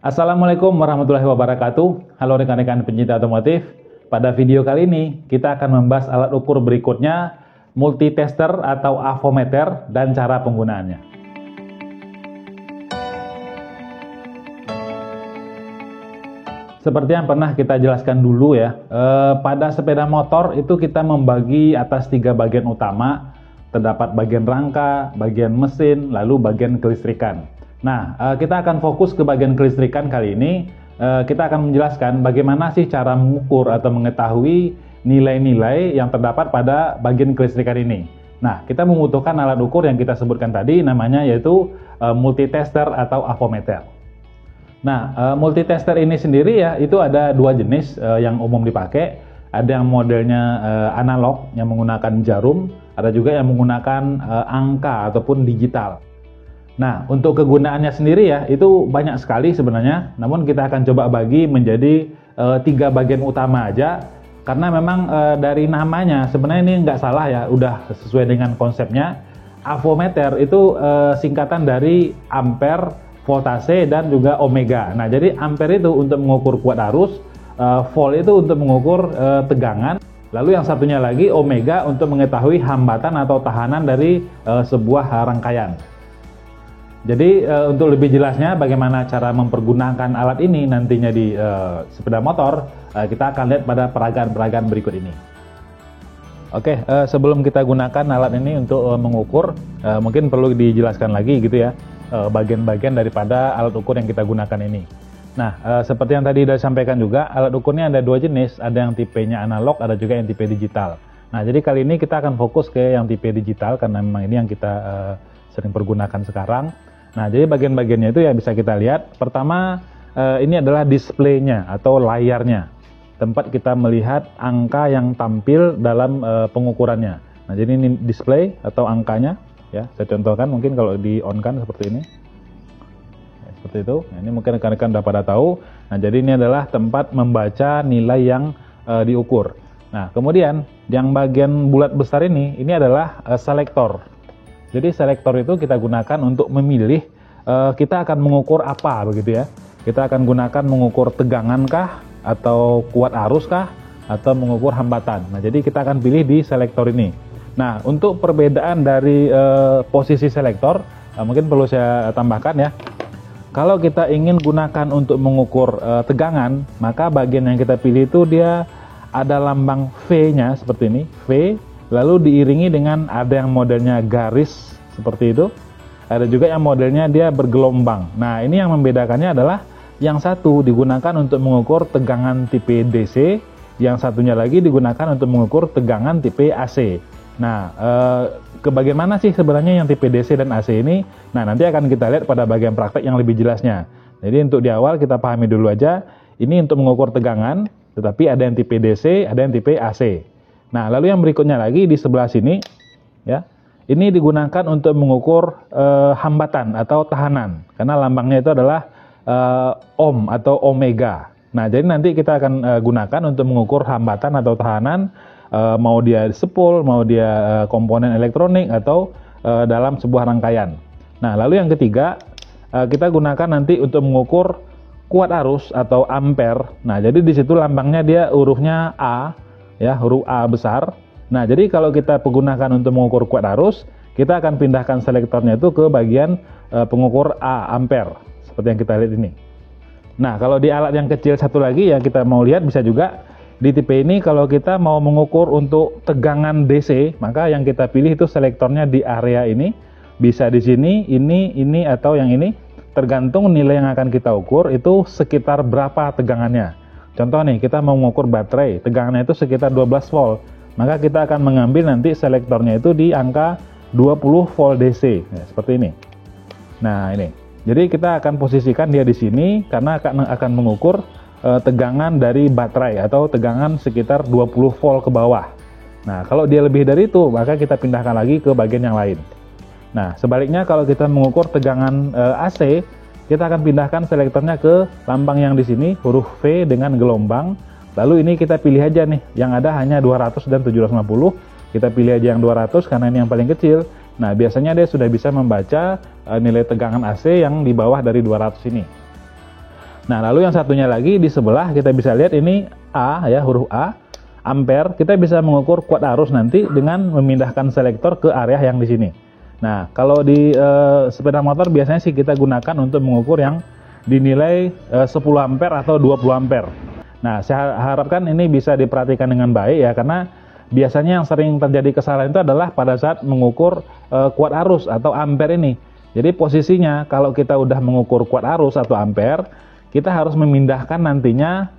Assalamualaikum warahmatullahi wabarakatuh. Halo rekan-rekan pencinta otomotif. Pada video kali ini kita akan membahas alat ukur berikutnya, multitester atau avometer dan cara penggunaannya. Seperti yang pernah kita jelaskan dulu ya, pada sepeda motor itu kita membagi atas 3 bagian utama. Terdapat bagian rangka, bagian mesin, lalu bagian kelistrikan. Nah, kita akan fokus ke bagian kelistrikan kali ini. Kita akan menjelaskan bagaimana sih cara mengukur atau mengetahui nilai-nilai yang terdapat pada bagian kelistrikan ini. Nah, kita membutuhkan alat ukur yang kita sebutkan tadi, namanya yaitu multitester atau avometer. Nah, multitester ini sendiri ya, itu ada 2 jenis yang umum dipakai. Ada yang modelnya analog yang menggunakan jarum, ada juga yang menggunakan angka ataupun digital. Nah, untuk kegunaannya sendiri ya, itu banyak sekali sebenarnya. Namun kita akan coba bagi menjadi 3 bagian utama aja. Karena memang dari namanya, sebenarnya ini nggak salah ya, udah sesuai dengan konsepnya. Avometer itu singkatan dari ampere, voltase, dan juga ohmega. Nah, jadi ampere itu untuk mengukur kuat arus, volt itu untuk mengukur tegangan. Lalu yang satunya lagi ohmega untuk mengetahui hambatan atau tahanan dari sebuah rangkaian. Jadi untuk lebih jelasnya bagaimana cara mempergunakan alat ini nantinya di sepeda motor, kita akan lihat pada peragaan-peragaan berikut ini. Oke, sebelum kita gunakan alat ini untuk mengukur, mungkin perlu dijelaskan lagi gitu ya, bagian-bagian daripada alat ukur yang kita gunakan ini. Nah, seperti yang tadi sudah disampaikan juga, alat ukurnya ada 2 jenis, ada yang tipenya analog, ada juga yang tipe digital. Nah, jadi kali ini kita akan fokus ke yang tipe digital karena memang ini yang kita sering pergunakan sekarang. Nah, jadi bagian-bagiannya itu ya bisa kita lihat. Pertama, ini adalah displaynya atau layarnya, tempat kita melihat angka yang tampil dalam pengukurannya. Nah, jadi ini display atau angkanya, ya. Saya contohkan mungkin kalau di on kan seperti ini. Seperti itu. Nah, ini mungkin rekan-rekan sudah pada tahu. Nah, jadi ini adalah tempat membaca nilai yang diukur. Nah, kemudian yang bagian bulat besar ini adalah selektor. Jadi selektor itu kita gunakan untuk memilih kita akan mengukur apa begitu ya. Kita akan gunakan mengukur tegangan kah, atau kuat arus kah, atau mengukur hambatan. Nah, jadi kita akan pilih di selektor ini. Nah, untuk perbedaan dari posisi selektor, mungkin perlu saya tambahkan ya. Kalau kita ingin gunakan untuk mengukur tegangan, maka bagian yang kita pilih itu dia ada lambang V-nya seperti ini, V, lalu diiringi dengan ada yang modelnya garis seperti itu, ada juga yang modelnya dia bergelombang. Nah, ini yang membedakannya adalah yang satu digunakan untuk mengukur tegangan tipe DC, yang satunya lagi digunakan untuk mengukur tegangan tipe AC. Nah, bagaimana sih sebenarnya yang tipe DC dan AC ini? Nah, nanti akan kita lihat pada bagian praktek yang lebih jelasnya. Jadi untuk di awal kita pahami dulu aja, ini untuk mengukur tegangan, tetapi ada yang tipe DC, ada yang tipe AC. Nah, lalu yang berikutnya lagi di sebelah sini, ya, ini digunakan untuk mengukur hambatan atau tahanan, karena lambangnya itu adalah ohm atau ohmega. Nah, jadi nanti kita akan gunakan untuk mengukur hambatan atau tahanan, mau dia spool, mau dia komponen elektronik, atau dalam sebuah rangkaian. Nah, lalu yang ketiga, kita gunakan nanti untuk mengukur kuat arus atau ampere. Nah, jadi di situ lambangnya dia hurufnya A, ya, huruf A besar. Nah, jadi kalau kita menggunakan untuk mengukur kuat arus, kita akan pindahkan selektornya itu ke bagian pengukur A, ampere, seperti yang kita lihat ini. Nah, kalau di alat yang kecil satu lagi yang kita mau lihat, bisa juga di tipe ini kalau kita mau mengukur untuk tegangan DC, maka yang kita pilih itu selektornya di area ini, bisa di sini, ini, atau yang ini, tergantung nilai yang akan kita ukur itu sekitar berapa tegangannya. Contoh nih, kita mau mengukur baterai, tegangannya itu sekitar 12 volt. Maka kita akan mengambil nanti selektornya itu di angka 20 volt DC, ya, seperti ini. Nah, ini. Jadi kita akan posisikan dia di sini karena akan mengukur tegangan dari baterai atau tegangan sekitar 20 volt ke bawah. Nah, kalau dia lebih dari itu, maka kita pindahkan lagi ke bagian yang lain. Nah, sebaliknya kalau kita mengukur tegangan AC, kita akan pindahkan selektornya ke lambang yang di sini, huruf V dengan gelombang. Lalu ini kita pilih aja nih, yang ada hanya 200 dan 750. Kita pilih aja yang 200 karena ini yang paling kecil. Nah, biasanya dia sudah bisa membaca nilai tegangan AC yang di bawah dari 200 ini. Nah, lalu yang satunya lagi di sebelah kita bisa lihat ini A ya, huruf A, ampere. Kita bisa mengukur kuat arus nanti dengan memindahkan selektor ke area yang di sini. Nah, kalau di sepeda motor biasanya sih kita gunakan untuk mengukur yang dinilai 10 ampere atau 20 ampere. Nah, saya harapkan ini bisa diperhatikan dengan baik ya, karena biasanya yang sering terjadi kesalahan itu adalah pada saat mengukur kuat arus atau ampere ini. Jadi posisinya kalau kita udah mengukur kuat arus atau ampere, kita harus memindahkan nantinya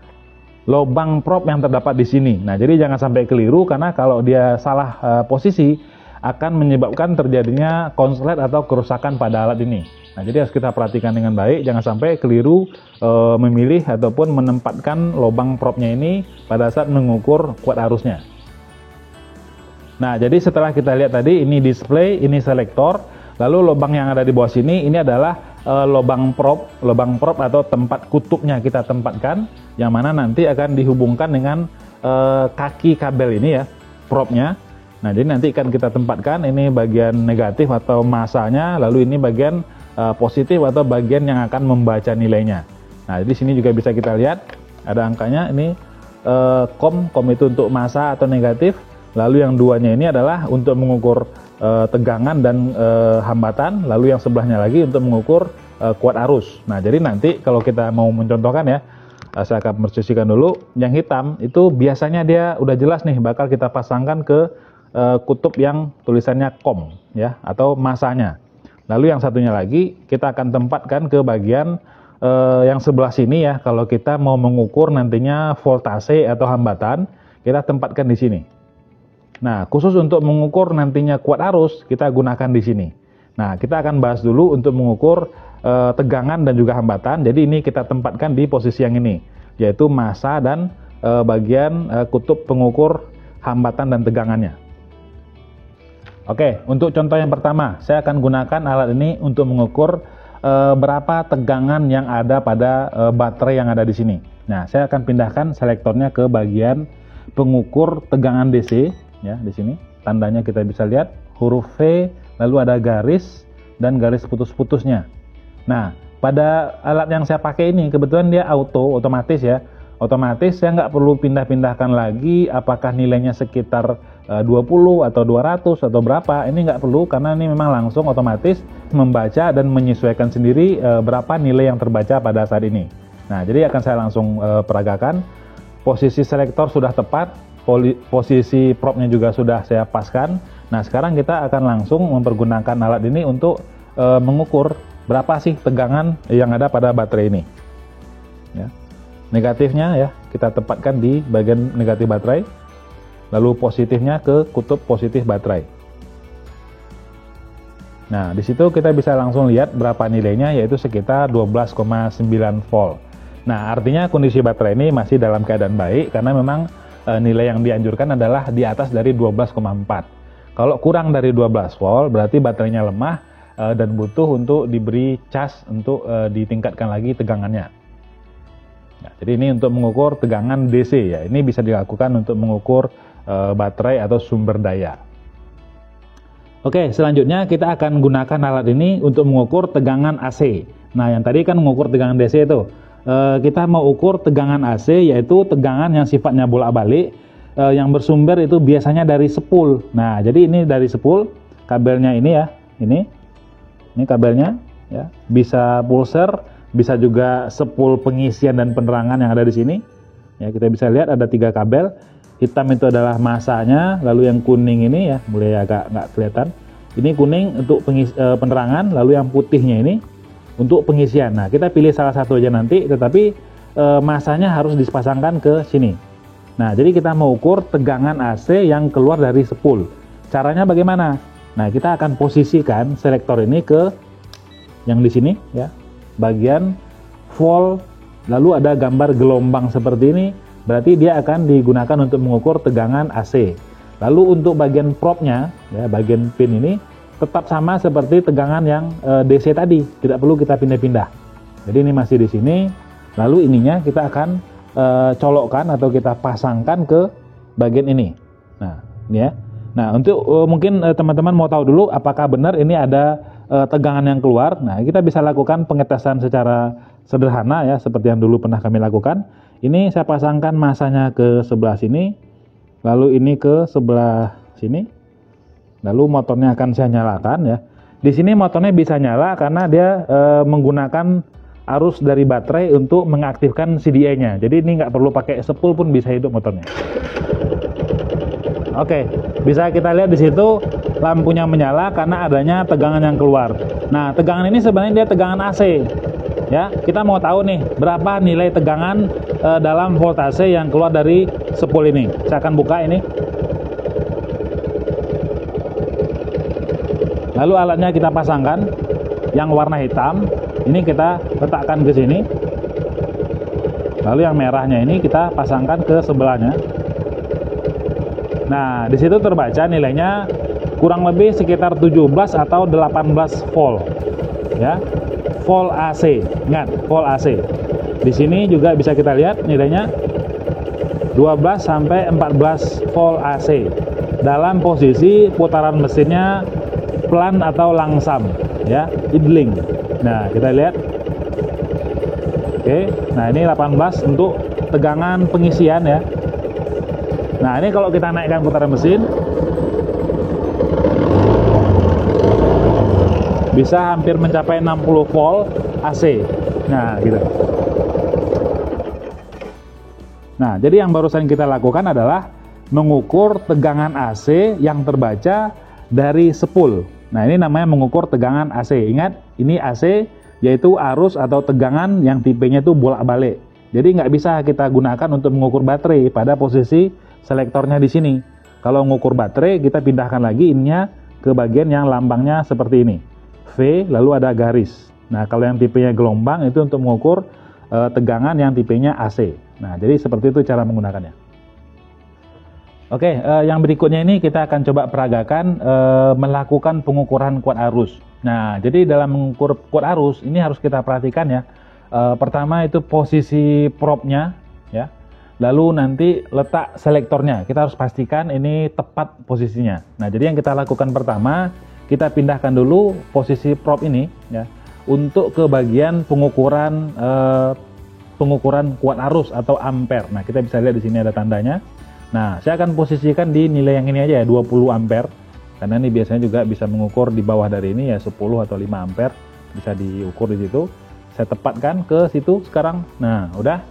lubang prop yang terdapat di sini. Nah, jadi jangan sampai keliru, karena kalau dia salah posisi akan menyebabkan terjadinya konslet atau kerusakan pada alat ini. Nah, jadi harus kita perhatikan dengan baik, jangan sampai keliru memilih ataupun menempatkan lubang propnya ini pada saat mengukur kuat arusnya. Nah, jadi setelah kita lihat tadi ini display, ini selektor, lalu lubang yang ada di bawah sini ini adalah lubang prop atau tempat kutupnya kita tempatkan, yang mana nanti akan dihubungkan dengan kaki kabel ini ya, propnya. Nah, jadi nanti akan kita tempatkan ini bagian negatif atau masanya, lalu ini bagian positif atau bagian yang akan membaca nilainya. Nah, di sini juga bisa kita lihat ada angkanya, ini kom itu untuk masa atau negatif, lalu yang duanya ini adalah untuk mengukur tegangan dan hambatan, lalu yang sebelahnya lagi untuk mengukur kuat arus. Nah, jadi nanti kalau kita mau mencontohkan ya, saya akan memposisikan dulu. Yang hitam itu biasanya dia udah jelas nih, bakal kita pasangkan ke kutub yang tulisannya kom ya, atau masanya. Lalu yang satunya lagi kita akan tempatkan ke bagian yang sebelah sini ya. Kalau kita mau mengukur nantinya voltase atau hambatan, kita tempatkan di sini. Nah, khusus untuk mengukur nantinya kuat arus, kita gunakan di sini. Nah, kita akan bahas dulu untuk mengukur tegangan dan juga hambatan. Jadi ini kita tempatkan di posisi yang ini, yaitu massa dan bagian kutub pengukur hambatan dan tegangannya. Oke, untuk contoh yang pertama, saya akan gunakan alat ini untuk mengukur berapa tegangan yang ada pada baterai yang ada di sini. Nah, saya akan pindahkan selektornya ke bagian pengukur tegangan DC. Ya, di sini tandanya kita bisa lihat huruf V, lalu ada garis dan garis putus-putusnya. Nah, pada alat yang saya pakai ini kebetulan dia otomatis ya. Otomatis saya nggak perlu pindah-pindahkan lagi apakah nilainya sekitar 20 atau 200 atau berapa. Ini nggak perlu, karena ini memang langsung otomatis membaca dan menyesuaikan sendiri berapa nilai yang terbaca pada saat ini. Nah, jadi akan saya langsung peragakan. Posisi selektor sudah tepat, posisi propnya juga sudah saya paskan. Nah, sekarang kita akan langsung mempergunakan alat ini untuk mengukur berapa sih tegangan yang ada pada baterai ini. Ya. Negatifnya ya kita tempatkan di bagian negatif baterai, lalu positifnya ke kutub positif baterai. Nah, di situ kita bisa langsung lihat berapa nilainya, yaitu sekitar 12,9 volt. Nah, artinya kondisi baterai ini masih dalam keadaan baik, karena memang nilai yang dianjurkan adalah di atas dari 12,4. Kalau kurang dari 12 volt berarti baterainya lemah dan butuh untuk diberi cas untuk ditingkatkan lagi tegangannya. Nah, jadi ini untuk mengukur tegangan DC ya. Ini bisa dilakukan untuk mengukur baterai atau sumber daya. Oke, selanjutnya kita akan gunakan alat ini untuk mengukur tegangan AC. Nah, yang tadi kan mengukur tegangan DC itu. Kita mau ukur tegangan AC, yaitu tegangan yang sifatnya bolak-balik, yang bersumber itu biasanya dari spool. Nah, jadi ini dari spool, kabelnya ini ya, ini kabelnya ya, bisa pulser, bisa juga spool pengisian dan penerangan yang ada di sini. Ya, kita bisa lihat ada 3 kabel. Hitam itu adalah masanya, lalu yang kuning ini ya, mulai agak nggak kelihatan. Ini kuning untuk penerangan, lalu yang putihnya ini untuk pengisian. Nah, kita pilih salah satu aja nanti, tetapi masanya harus dipasangkan ke sini. Nah, jadi kita mau ukur tegangan AC yang keluar dari spool. Caranya bagaimana? Nah, kita akan posisikan selektor ini ke yang di sini ya, bagian volt, lalu ada gambar gelombang seperti ini, berarti dia akan digunakan untuk mengukur tegangan AC. Lalu untuk bagian propnya ya, bagian pin ini tetap sama seperti tegangan yang DC tadi, tidak perlu kita pindah-pindah. Jadi ini masih di sini, lalu ininya kita akan colokkan atau kita pasangkan ke bagian ini. Nah, ini ya. Nah, untuk mungkin teman-teman mau tahu dulu apakah benar ini ada tegangan yang keluar. Nah, kita bisa lakukan pengetesan secara sederhana ya, seperti yang dulu pernah kami lakukan. Ini saya pasangkan masanya ke sebelah sini, lalu ini ke sebelah sini, lalu motornya akan saya nyalakan ya. Di sini motornya bisa nyala karena dia menggunakan arus dari baterai untuk mengaktifkan CDI-nya. Jadi ini nggak perlu pakai spool pun bisa hidup motornya. Oke, bisa kita lihat di situ lampunya menyala karena adanya tegangan yang keluar. Nah, tegangan ini sebenarnya dia tegangan AC. Ya, kita mau tahu nih berapa nilai tegangan dalam voltase yang keluar dari spool ini. Saya akan buka ini. Lalu alatnya kita pasangkan yang warna hitam. Ini kita letakkan ke sini. Lalu yang merahnya ini kita pasangkan ke sebelahnya. Nah, di situ terbaca nilainya kurang lebih sekitar 17 atau 18 volt. Ya. Volt AC. Ingat, volt AC. Di sini juga bisa kita lihat nilainya 12 sampai 14 volt AC. Dalam posisi putaran mesinnya pelan atau langsam, ya, idling. Nah, kita lihat. Oke. Nah, ini 18 untuk tegangan pengisian ya. Nah, ini kalau kita naikkan putaran mesin bisa hampir mencapai 60 volt AC. Nah, gitu. Nah, jadi yang barusan kita lakukan adalah mengukur tegangan AC yang terbaca dari spool. Nah, ini namanya mengukur tegangan AC. Ingat, ini AC yaitu arus atau tegangan yang tipenya itu bolak-balik. Jadi nggak bisa kita gunakan untuk mengukur baterai pada posisi selektornya di sini. Kalau mengukur baterai, kita pindahkan lagi ininya ke bagian yang lambangnya seperti ini. V, lalu ada garis. Nah, kalau yang tipenya gelombang itu untuk mengukur tegangan yang tipenya AC. Nah, jadi seperti itu cara menggunakannya. Oke, yang berikutnya ini kita akan coba peragakan melakukan pengukuran kuat arus. Nah, jadi dalam mengukur kuat arus ini harus kita perhatikan ya. Pertama itu posisi probe-nya ya. Lalu nanti letak selektornya. Kita harus pastikan ini tepat posisinya. Nah, jadi yang kita lakukan pertama, kita pindahkan dulu posisi probe ini ya untuk ke bagian pengukuran kuat arus atau ampere. Nah, kita bisa lihat di sini ada tandanya. Nah, saya akan posisikan di nilai yang ini aja ya, 20 ampere. Karena ini biasanya juga bisa mengukur di bawah dari ini ya 10 atau 5 ampere bisa diukur di situ. Saya tepatkan ke situ sekarang. Nah, udah.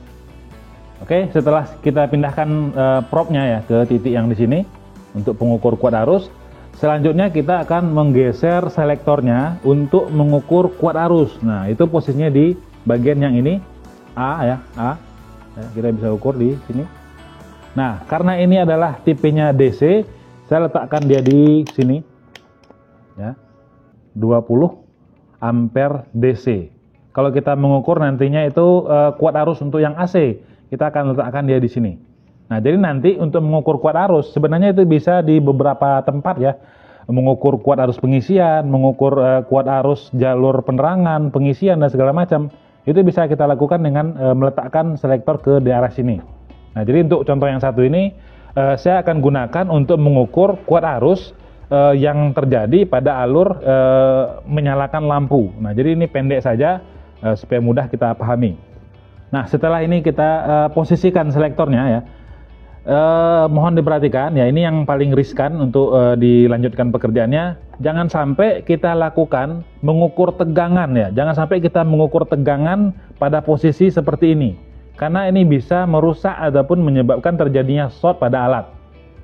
Oke, setelah kita pindahkan probe-nya ya ke titik yang di sini untuk pengukur kuat arus. Selanjutnya kita akan menggeser selektornya untuk mengukur kuat arus. Nah, itu posisinya di bagian yang ini A ya, A. Ya, kita bisa ukur di sini. Nah, karena ini adalah tipenya DC, saya letakkan dia di sini. Ya. 20 ampere DC. Kalau kita mengukur nantinya itu kuat arus untuk yang AC, kita akan letakkan dia di sini. Nah, jadi nanti untuk mengukur kuat arus, sebenarnya itu bisa di beberapa tempat ya. Mengukur kuat arus pengisian, mengukur kuat arus jalur penerangan, pengisian, dan segala macam. Itu bisa kita lakukan dengan meletakkan selektor ke daerah sini. Nah, jadi untuk contoh yang satu ini, saya akan gunakan untuk mengukur kuat arus yang terjadi pada alur menyalakan lampu. Nah, jadi ini pendek saja supaya mudah kita pahami. Nah, setelah ini kita posisikan selektornya ya. Mohon diperhatikan ya, ini yang paling riskan untuk dilanjutkan pekerjaannya. Jangan sampai kita lakukan mengukur tegangan ya. Jangan sampai kita mengukur tegangan pada posisi seperti ini. Karena ini bisa merusak ataupun menyebabkan terjadinya short pada alat.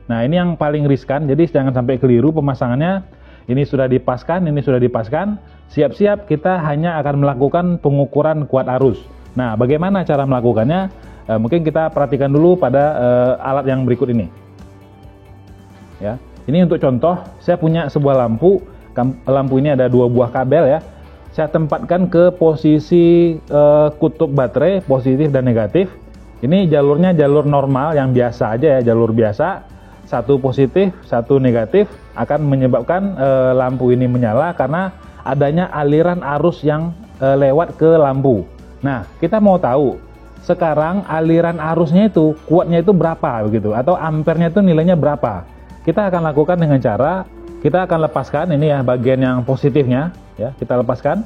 Nah, ini yang paling riskan. Jadi jangan sampai keliru pemasangannya. Ini sudah dipaskan, ini sudah dipaskan. Siap-siap kita hanya akan melakukan pengukuran kuat arus. Nah, bagaimana cara melakukannya? Mungkin kita perhatikan dulu pada alat yang berikut ini. Ya, ini untuk contoh, saya punya sebuah lampu. Lampu ini ada 2 buah kabel ya. Saya tempatkan ke posisi kutub baterai, positif dan negatif. Ini jalurnya jalur normal yang biasa aja ya, jalur biasa. 1 positif, 1 negatif akan menyebabkan lampu ini menyala karena adanya aliran arus yang lewat ke lampu. Nah, kita mau tahu sekarang aliran arusnya itu kuatnya itu berapa begitu, atau ampernya itu nilainya berapa. Kita akan lakukan dengan cara kita akan lepaskan ini ya bagian yang positifnya ya, kita lepaskan.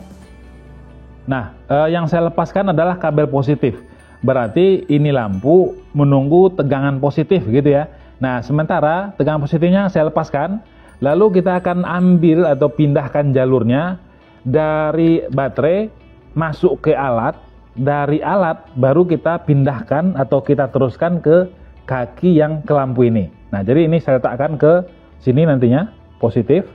Nah, yang saya lepaskan adalah kabel positif. Berarti ini lampu menunggu tegangan positif gitu ya. Nah, sementara tegangan positifnya saya lepaskan, lalu kita akan ambil atau pindahkan jalurnya dari baterai masuk ke alat, dari alat baru kita pindahkan atau kita teruskan ke kaki yang ke lampu ini. Nah, jadi ini saya letakkan ke sini nantinya, positif,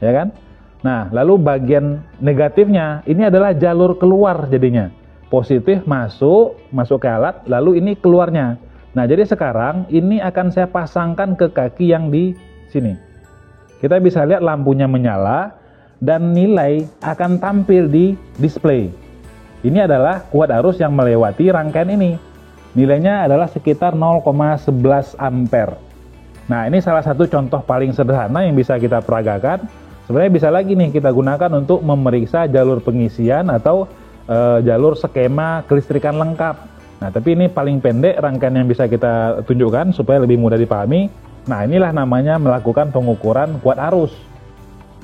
ya kan? Nah, lalu bagian negatifnya ini adalah jalur keluar jadinya. Positif masuk ke alat, lalu ini keluarnya. Nah, jadi sekarang ini akan saya pasangkan ke kaki yang di sini. Kita bisa lihat lampunya menyala dan nilai akan tampil di display. Ini adalah kuat arus yang melewati rangkaian ini. Nilainya adalah sekitar 0,11 ampere. Nah, ini salah satu contoh paling sederhana yang bisa kita peragakan. Sebenarnya bisa lagi nih kita gunakan untuk memeriksa jalur pengisian atau jalur skema kelistrikan lengkap. Nah, tapi ini paling pendek rangkaian yang bisa kita tunjukkan supaya lebih mudah dipahami. Nah, inilah namanya melakukan pengukuran kuat arus.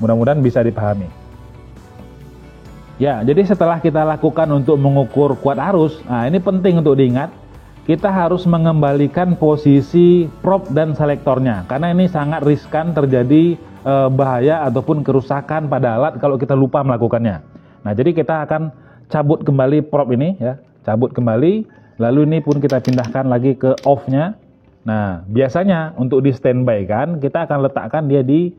Mudah-mudahan bisa dipahami. Ya, jadi setelah kita lakukan untuk mengukur kuat arus, nah ini penting untuk diingat, kita harus mengembalikan posisi probe dan selektornya, karena ini sangat riskan terjadi bahaya ataupun kerusakan pada alat kalau kita lupa melakukannya. Nah, jadi kita akan cabut kembali probe ini ya, cabut kembali, lalu ini pun kita pindahkan lagi ke off-nya. Nah, biasanya untuk di standby kan kita akan letakkan dia di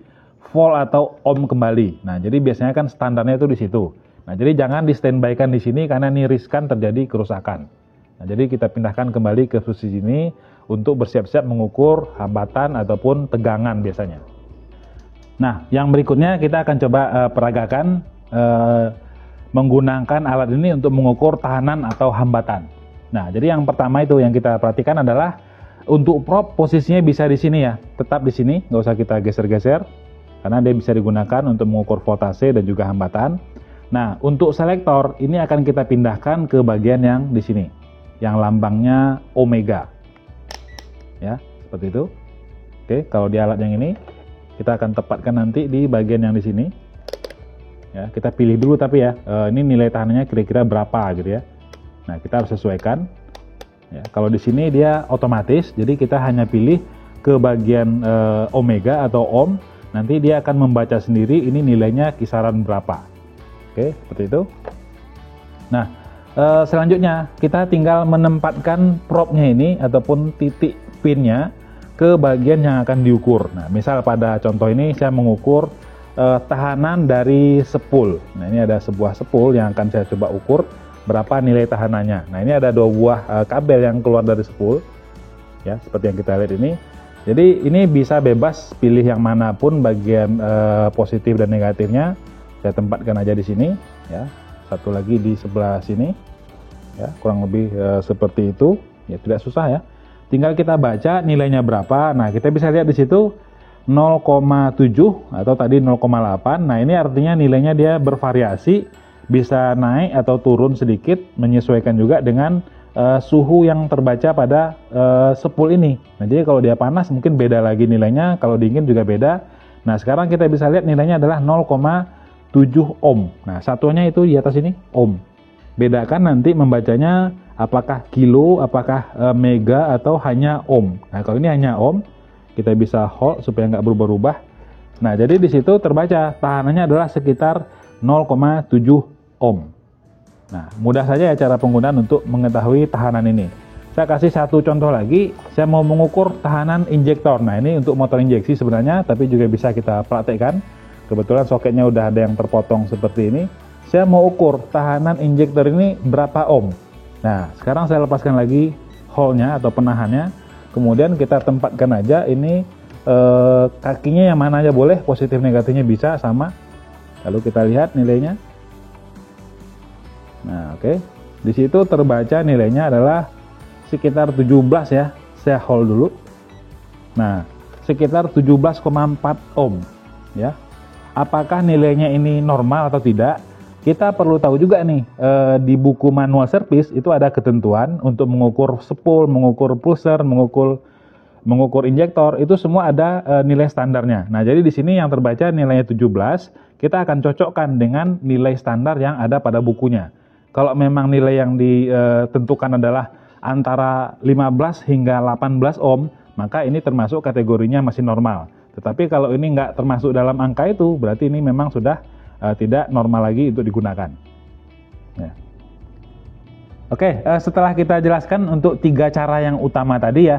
volt atau ohm kembali. Nah, jadi biasanya kan standarnya itu di situ. Nah, jadi jangan di standby-kan di sini karena ini riskan terjadi kerusakan. Nah, jadi kita pindahkan kembali ke posisi ini untuk bersiap-siap mengukur hambatan ataupun tegangan biasanya. Nah, yang berikutnya kita akan coba peragakan menggunakan alat ini untuk mengukur tahanan atau hambatan. Nah, jadi yang pertama itu yang kita perhatikan adalah untuk probe posisinya bisa di sini ya, tetap di sini, nggak usah kita geser-geser karena dia bisa digunakan untuk mengukur voltase dan juga hambatan. Nah, untuk selektor ini akan kita pindahkan ke bagian yang di sini, yang lambangnya omega. Ya, seperti itu. Oke, kalau di alat yang ini kita akan tepatkan nanti di bagian yang di sini. Ya, kita pilih dulu tapi ya, ini nilai tahanannya kira-kira berapa gitu ya. Nah, kita harus sesuaikan. Ya, kalau di sini dia otomatis, jadi kita hanya pilih ke bagian omega atau ohm, nanti dia akan membaca sendiri ini nilainya kisaran berapa. Oke, seperti itu. Nah, selanjutnya kita tinggal menempatkan probe-nya ini ataupun titik pinnya ke bagian yang akan diukur. Nah, misal pada contoh ini saya mengukur tahanan dari spool. Nah, ini ada sebuah spool yang akan saya coba ukur berapa nilai tahanannya. Nah, ini ada dua buah kabel yang keluar dari spool. Ya, seperti yang kita lihat ini. Jadi ini bisa bebas pilih yang manapun bagian positif dan negatifnya. Saya tempatkan aja di sini ya. Satu lagi di sebelah sini. Ya, kurang lebih seperti itu. Ya, tidak susah ya. Tinggal kita baca nilainya berapa. Nah, kita bisa lihat di situ 0,7 atau tadi 0,8. Nah, ini artinya nilainya dia bervariasi, bisa naik atau turun sedikit, menyesuaikan juga dengan suhu yang terbaca pada spool ini. Nah, jadi kalau dia panas mungkin beda lagi nilainya, kalau dingin juga beda. Nah, sekarang kita bisa lihat nilainya adalah 0,7 ohm. Nah, satuannya itu di atas ini ohm. Bedakan nanti membacanya apakah kilo, apakah mega atau hanya ohm. Nah, kalau ini hanya ohm, kita bisa hold supaya nggak berubah-ubah. Nah, jadi di situ terbaca tahanannya adalah sekitar 0,7 ohm. Nah, mudah saja ya cara penggunaan untuk mengetahui tahanan ini. Saya kasih satu contoh lagi, saya mau mengukur tahanan injektor. Nah, ini untuk motor injeksi sebenarnya, tapi juga bisa kita praktekkan. Kebetulan soketnya udah ada yang terpotong seperti ini. Saya mau ukur tahanan injektor ini berapa ohm. Nah, sekarang saya lepaskan lagi hole-nya atau penahannya. Kemudian kita tempatkan aja ini kakinya yang mana aja boleh, positif negatifnya bisa sama. Lalu kita lihat nilainya. Nah, oke. Di situ terbaca nilainya adalah sekitar 17 ya. Saya hold dulu. Nah, sekitar 17,4 ohm ya. Apakah nilainya ini normal atau tidak? Kita perlu tahu juga nih, di buku manual service itu ada ketentuan untuk mengukur spool, mengukur pulser, mengukur injektor, itu semua ada nilai standarnya. Nah, jadi di sini yang terbaca nilainya 17, kita akan cocokkan dengan nilai standar yang ada pada bukunya. Kalau memang nilai yang ditentukan adalah antara 15 hingga 18 ohm, maka ini termasuk kategorinya masih normal. Tetapi kalau ini nggak termasuk dalam angka itu, berarti ini memang sudah tidak normal lagi untuk digunakan. Ya. Oke, setelah kita jelaskan untuk 3 cara yang utama tadi ya,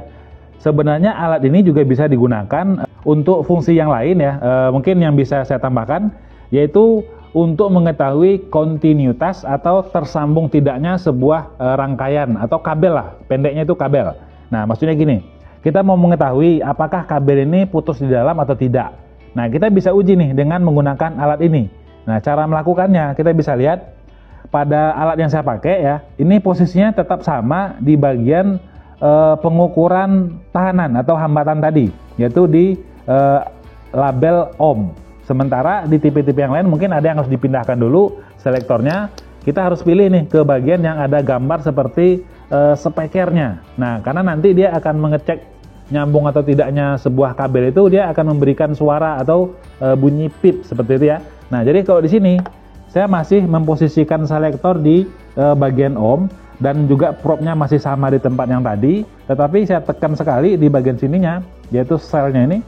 sebenarnya alat ini juga bisa digunakan untuk fungsi yang lain ya. Mungkin yang bisa saya tambahkan yaitu untuk mengetahui kontinuitas atau tersambung tidaknya sebuah rangkaian atau kabel lah, pendeknya itu kabel. Nah, maksudnya gini, kita mau mengetahui apakah kabel ini putus di dalam atau tidak. Nah, kita bisa uji nih dengan menggunakan alat ini. Nah, cara melakukannya kita bisa lihat pada alat yang saya pakai ya, ini posisinya tetap sama di bagian pengukuran tahanan atau hambatan tadi, yaitu di label ohm. Sementara di tipe-tipe yang lain mungkin ada yang harus dipindahkan dulu selektornya. Kita harus pilih nih ke bagian yang ada gambar seperti spekernya. Nah, karena nanti dia akan mengecek nyambung atau tidaknya sebuah kabel itu, dia akan memberikan suara atau bunyi pip seperti itu ya. Nah, jadi kalau di sini saya masih memposisikan selektor di bagian ohm dan juga probe-nya masih sama di tempat yang tadi, tetapi saya tekan sekali di bagian sininya, yaitu selnya ini.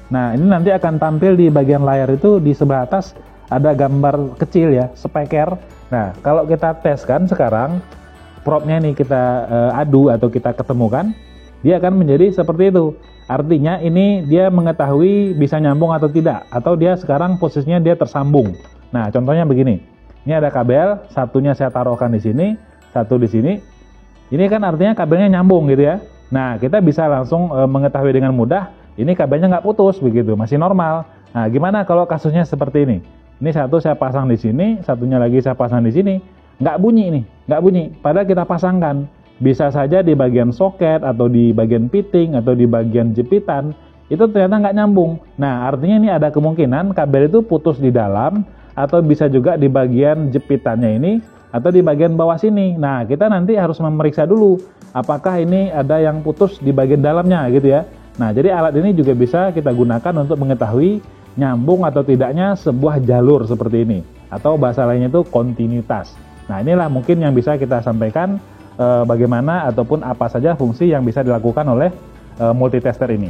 Nah, ini nanti akan tampil di bagian layar itu di sebelah atas ada gambar kecil ya, speaker. Nah, kalau kita teskan sekarang, probe-nya ini kita adu atau kita ketemukan, dia akan menjadi seperti itu. Artinya ini dia mengetahui bisa nyambung atau tidak, atau dia sekarang posisinya dia tersambung. Nah, contohnya begini. Ini ada kabel, satunya saya taruhkan di sini, satu di sini. Ini kan artinya kabelnya nyambung gitu ya. Nah, kita bisa langsung mengetahui dengan mudah ini kabelnya nggak putus begitu, masih normal. Nah, gimana kalau kasusnya seperti ini? Ini satu saya pasang di sini, satunya lagi saya pasang di sini, nggak bunyi nih, nggak bunyi. Padahal kita pasangkan, bisa saja di bagian soket atau di bagian fitting atau di bagian jepitan itu ternyata nggak nyambung. Nah, artinya ini ada kemungkinan kabel itu putus di dalam atau bisa juga di bagian jepitannya ini atau di bagian bawah sini. Nah, kita nanti harus memeriksa dulu apakah ini ada yang putus di bagian dalamnya gitu ya. Nah, jadi alat ini juga bisa kita gunakan untuk mengetahui nyambung atau tidaknya sebuah jalur seperti ini, atau bahasa lainnya itu kontinuitas. Nah, inilah mungkin yang bisa kita sampaikan bagaimana ataupun apa saja fungsi yang bisa dilakukan oleh multitester ini.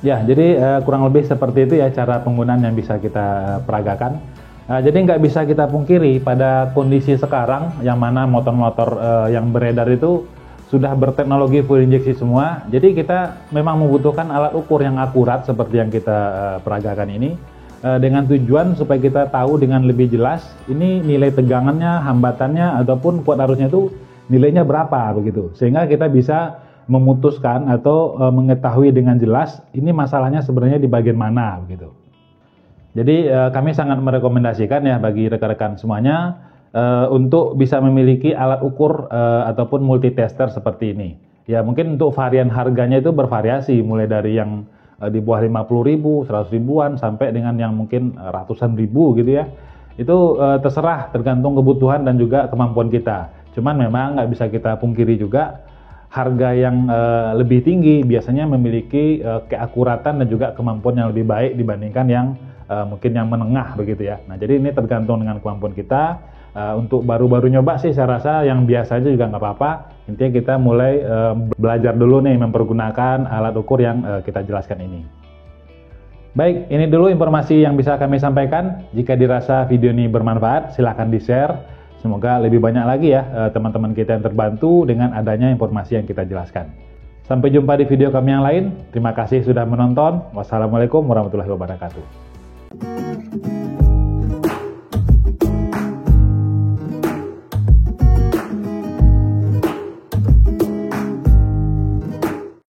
Ya, jadi kurang lebih seperti itu ya cara penggunaan yang bisa kita peragakan. Jadi nggak bisa kita pungkiri pada kondisi sekarang yang mana motor-motor yang beredar itu sudah berteknologi full injeksi semua. Jadi kita memang membutuhkan alat ukur yang akurat seperti yang kita peragakan ini dengan tujuan supaya kita tahu dengan lebih jelas ini nilai tegangannya, hambatannya ataupun kuat arusnya itu nilainya berapa begitu. Sehingga kita bisa memutuskan atau mengetahui dengan jelas ini masalahnya sebenarnya di bagian mana begitu. Jadi kami sangat merekomendasikan ya bagi rekan-rekan semuanya untuk bisa memiliki alat ukur ataupun multitester seperti ini. Ya mungkin untuk varian harganya itu bervariasi mulai dari yang di bawah 50.000, 100 ribuan sampai dengan yang mungkin ratusan ribu gitu ya. Itu terserah tergantung kebutuhan dan juga kemampuan kita. Cuman memang nggak bisa kita pungkiri juga harga yang lebih tinggi biasanya memiliki keakuratan dan juga kemampuan yang lebih baik dibandingkan yang mungkin yang menengah begitu ya. Nah, jadi ini tergantung dengan kemampuan kita. Untuk baru-baru nyoba sih saya rasa yang biasa aja juga nggak apa-apa. Intinya kita mulai belajar dulu nih mempergunakan alat ukur yang kita jelaskan ini. Baik, ini dulu informasi yang bisa kami sampaikan. Jika dirasa video ini bermanfaat, silahkan di-share. Semoga lebih banyak lagi ya teman-teman kita yang terbantu dengan adanya informasi yang kita jelaskan. Sampai jumpa di video kami yang lain. Terima kasih sudah menonton. Wassalamualaikum warahmatullahi wabarakatuh.